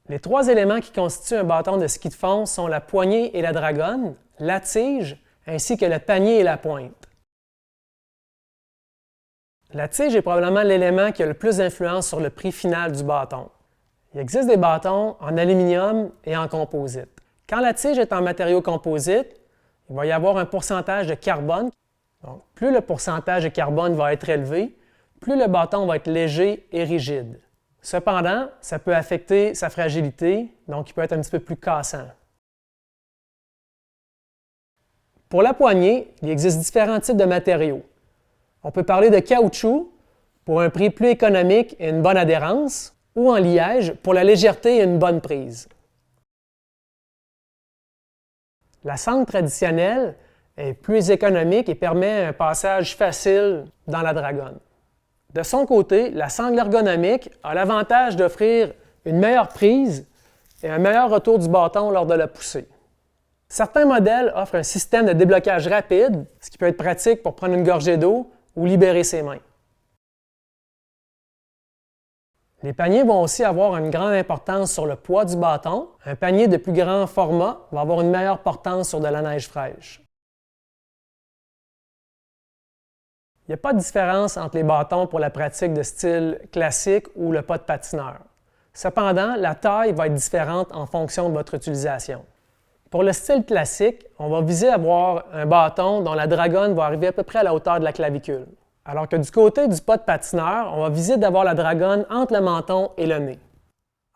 Les trois éléments qui constituent un bâton de ski de fond sont la poignée et la dragonne, la tige, ainsi que le panier et la pointe. La tige est probablement l'élément qui a le plus d'influence sur le prix final du bâton. Il existe des bâtons en aluminium et en composite. Quand la tige est en matériau composite, il va y avoir un pourcentage de carbone. Donc, plus le pourcentage de carbone va être élevé, plus le bâton va être léger et rigide. Cependant, ça peut affecter sa fragilité, donc il peut être un petit peu plus cassant. Pour la poignée, il existe différents types de matériaux. On peut parler de caoutchouc pour un prix plus économique et une bonne adhérence, ou en liège pour la légèreté et une bonne prise. La sangle traditionnelle est plus économique et permet un passage facile dans la dragonne. De son côté, la sangle ergonomique a l'avantage d'offrir une meilleure prise et un meilleur retour du bâton lors de la poussée. Certains modèles offrent un système de déblocage rapide, ce qui peut être pratique pour prendre une gorgée d'eau ou libérer ses mains. Les paniers vont aussi avoir une grande importance sur le poids du bâton. Un panier de plus grand format va avoir une meilleure portance sur de la neige fraîche. Il n'y a pas de différence entre les bâtons pour la pratique de style classique ou le pas de patineur. Cependant, la taille va être différente en fonction de votre utilisation. Pour le style classique, on va viser à avoir un bâton dont la dragonne va arriver à peu près à la hauteur de la clavicule. Alors que du côté du pas de patineur, on va viser d'avoir la dragonne entre le menton et le nez.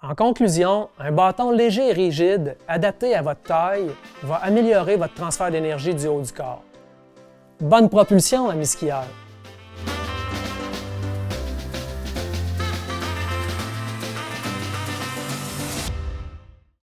En conclusion, un bâton léger et rigide, adapté à votre taille, va améliorer votre transfert d'énergie du haut du corps. Bonne propulsion, amis skieurs!